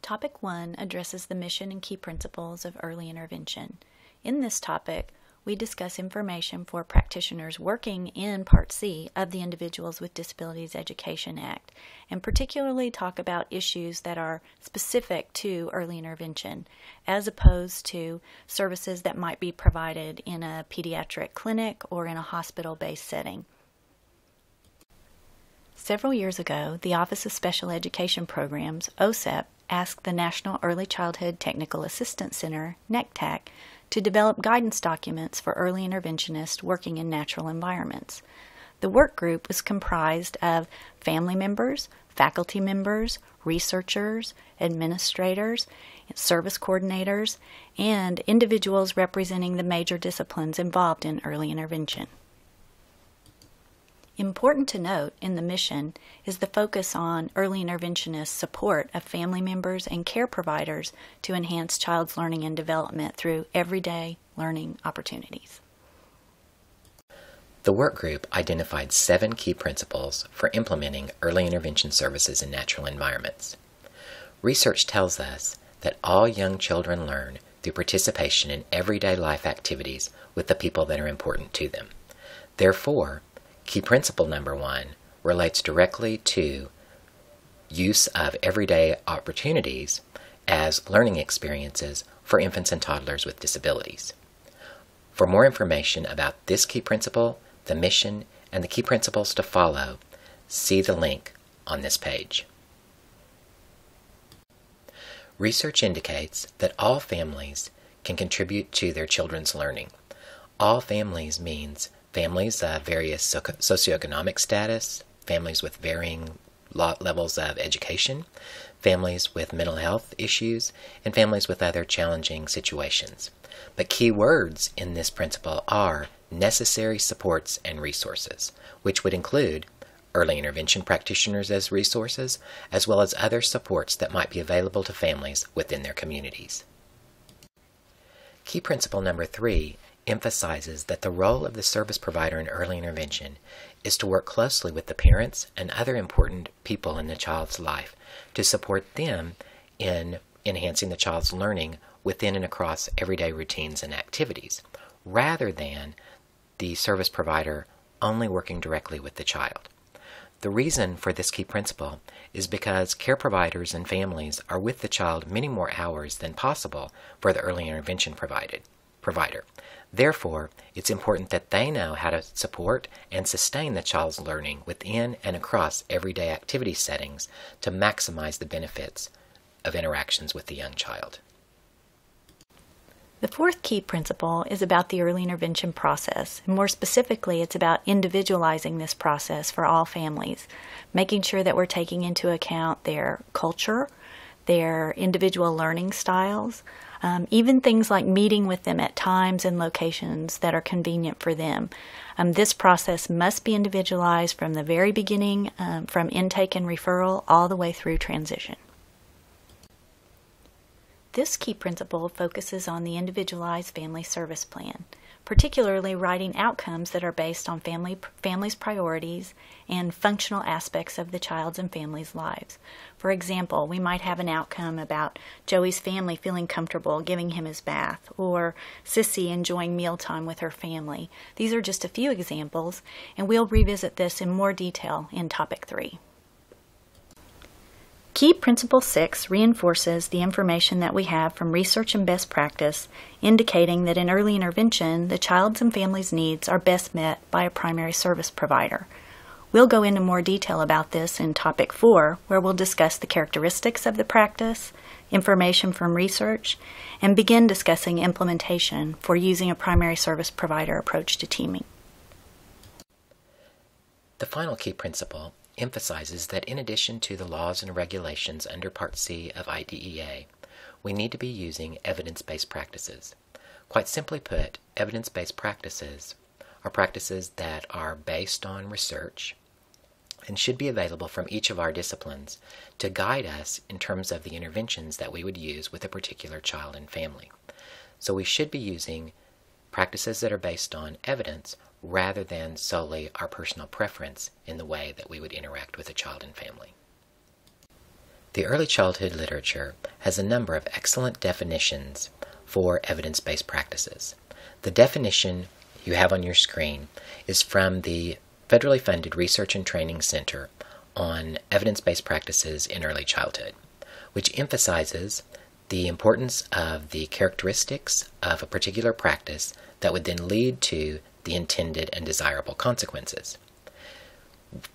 Topic 1 addresses the mission and key principles of early intervention. In this topic, we discuss information for practitioners working in Part C of the Individuals with Disabilities Education Act, and particularly talk about issues that are specific to early intervention, as opposed to services that might be provided in a pediatric clinic or in a hospital-based setting. Several years ago, the Office of Special Education Programs, OSEP, asked the National Early Childhood Technical Assistance Center, NECTAC, to develop guidance documents for early interventionists working in natural environments. The work group was comprised of family members, faculty members, researchers, administrators, service coordinators, and individuals representing the major disciplines involved in early intervention. Important to note in the mission is the focus on early interventionist support of family members and care providers to enhance child's learning and development through everyday learning opportunities. The work group identified 7 key principles for implementing early intervention services in natural environments. Research tells us that all young children learn through participation in everyday life activities with the people that are important to them. Therefore, key principle number 1 relates directly to use of everyday opportunities as learning experiences for infants and toddlers with disabilities. For more information about this key principle, the mission, and the key principles to follow, see the link on this page. Research indicates that all families can contribute to their children's learning. All families means families of various socioeconomic status, families with varying levels of education, families with mental health issues, and families with other challenging situations. But key words in this principle are necessary supports and resources, which would include early intervention practitioners as resources, as well as other supports that might be available to families within their communities. Key principle number 3 emphasizes that the role of the service provider in early intervention is to work closely with the parents and other important people in the child's life to support them in enhancing the child's learning within and across everyday routines and activities, rather than the service provider only working directly with the child. The reason for this key principle is because care providers and families are with the child many more hours than possible for the early intervention provider. Therefore, it's important that they know how to support and sustain the child's learning within and across everyday activity settings to maximize the benefits of interactions with the young child. The 4th key principle is about the early intervention process. More specifically, it's about individualizing this process for all families, making sure that we're taking into account their culture, their individual learning styles, even things like meeting with them at times and locations that are convenient for them. This process must be individualized from the very beginning, from intake and referral, all the way through transition. This key principle focuses on the individualized family service plan, particularly writing outcomes that are based on family's priorities and functional aspects of the child's and family's lives. For example, we might have an outcome about Joey's family feeling comfortable giving him his bath, or Sissy enjoying mealtime with her family. These are just a few examples, and we'll revisit this in more detail in Topic 3. Key Principle 6 reinforces the information that we have from research and best practice, indicating that in early intervention, the child's and family's needs are best met by a primary service provider. We'll go into more detail about this in Topic 4, where we'll discuss the characteristics of the practice, information from research, and begin discussing implementation for using a primary service provider approach to teaming. The final key principle emphasizes that in addition to the laws and regulations under Part C of IDEA, we need to be using evidence-based practices. Quite simply put, evidence-based practices are practices that are based on research and should be available from each of our disciplines to guide us in terms of the interventions that we would use with a particular child and family. So we should be using practices that are based on evidence rather than solely our personal preference in the way that we would interact with a child and family. The early childhood literature has a number of excellent definitions for evidence-based practices. The definition you have on your screen is from the federally funded Research and Training Center on Evidence-Based Practices in Early Childhood, which emphasizes the importance of the characteristics of a particular practice that would then lead to the intended and desirable consequences.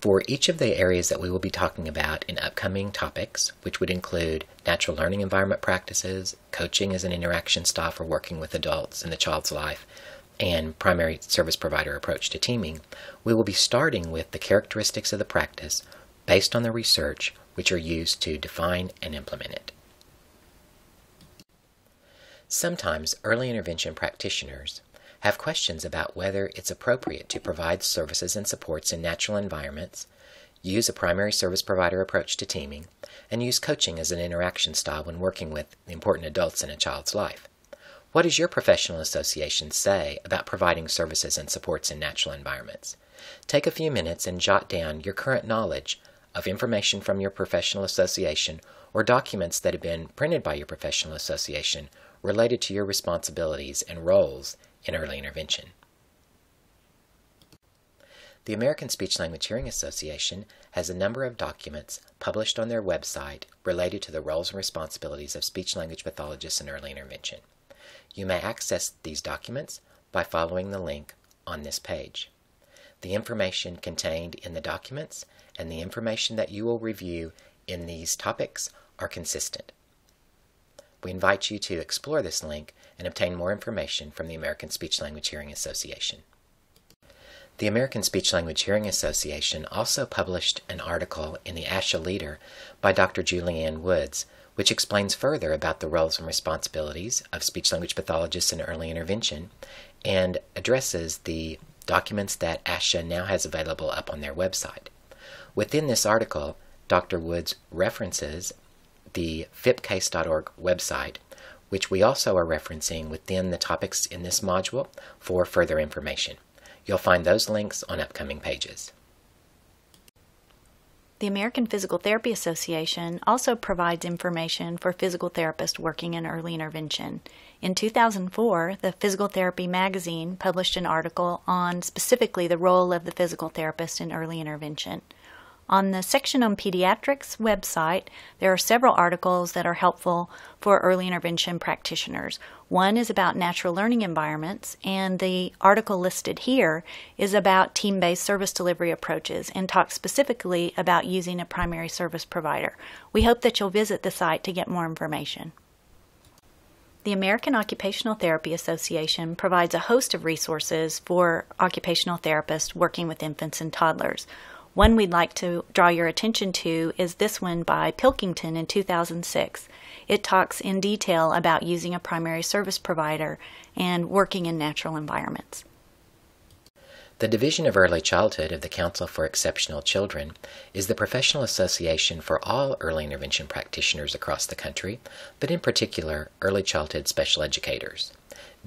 For each of the areas that we will be talking about in upcoming topics, which would include natural learning environment practices, coaching as an interaction style for working with adults in the child's life, and primary service provider approach to teaming, we will be starting with the characteristics of the practice based on the research which are used to define and implement it. Sometimes early intervention practitioners have questions about whether it's appropriate to provide services and supports in natural environments, use a primary service provider approach to teaming, and use coaching as an interaction style when working with important adults in a child's life. What does your professional association say about providing services and supports in natural environments? Take a few minutes and jot down your current knowledge of information from your professional association or documents that have been printed by your professional association related to your responsibilities and roles in early intervention. The American Speech-Language Hearing Association has a number of documents published on their website related to the roles and responsibilities of speech-language pathologists in early intervention. You may access these documents by following the link on this page. The information contained in the documents and the information that you will review in these topics are consistent. We invite you to explore this link and obtain more information from the American Speech-Language Hearing Association. The American Speech-Language Hearing Association also published an article in the ASHA Leader by Dr. Julianne Woods, which explains further about the roles and responsibilities of speech-language pathologists in early intervention and addresses the documents that ASHA now has available up on their website. Within this article, Dr. Woods references the fipcase.org website, which we also are referencing within the topics in this module for further information. You'll find those links on upcoming pages. The American Physical Therapy Association also provides information for physical therapists working in early intervention. In 2004, the Physical Therapy magazine published an article on specifically the role of the physical therapist in early intervention. On the section on pediatrics website, there are several articles that are helpful for early intervention practitioners. One is about natural learning environments, and the article listed here is about team-based service delivery approaches and talks specifically about using a primary service provider. We hope that you'll visit the site to get more information. The American Occupational Therapy Association provides a host of resources for occupational therapists working with infants and toddlers. One we'd like to draw your attention to is this one by Pilkington in 2006. It talks in detail about using a primary service provider and working in natural environments. The Division of Early Childhood of the Council for Exceptional Children is the professional association for all early intervention practitioners across the country, but in particular, early childhood special educators.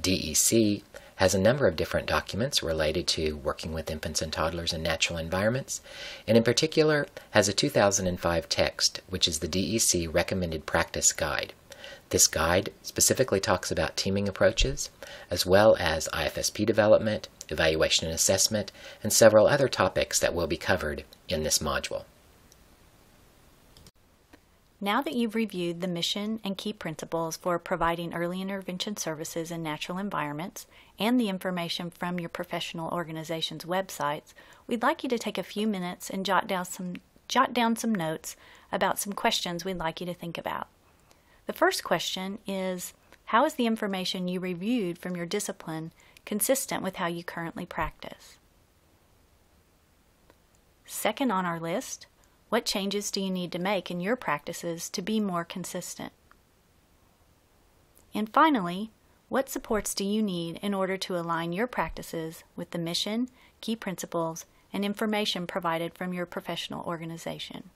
DEC has a number of different documents related to working with infants and toddlers in natural environments, and in particular has a 2005 text, which is the DEC Recommended Practice Guide. This guide specifically talks about teaming approaches, as well as IFSP development, evaluation and assessment, and several other topics that will be covered in this module. Now that you've reviewed the mission and key principles for providing early intervention services in natural environments and the information from your professional organization's websites, we'd like you to take a few minutes and jot down some notes about some questions we'd like you to think about. The first question is, how is the information you reviewed from your discipline consistent with how you currently practice? Second on our list, what changes do you need to make in your practices to be more consistent? And finally, what supports do you need in order to align your practices with the mission, key principles, and information provided from your professional organization?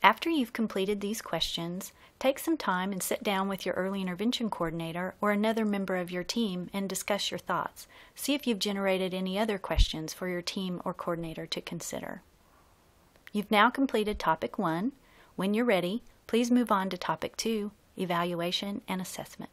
After you've completed these questions, take some time and sit down with your early intervention coordinator or another member of your team and discuss your thoughts. See if you've generated any other questions for your team or coordinator to consider. You've now completed Topic 1. When you're ready, please move on to Topic 2, Evaluation and Assessment.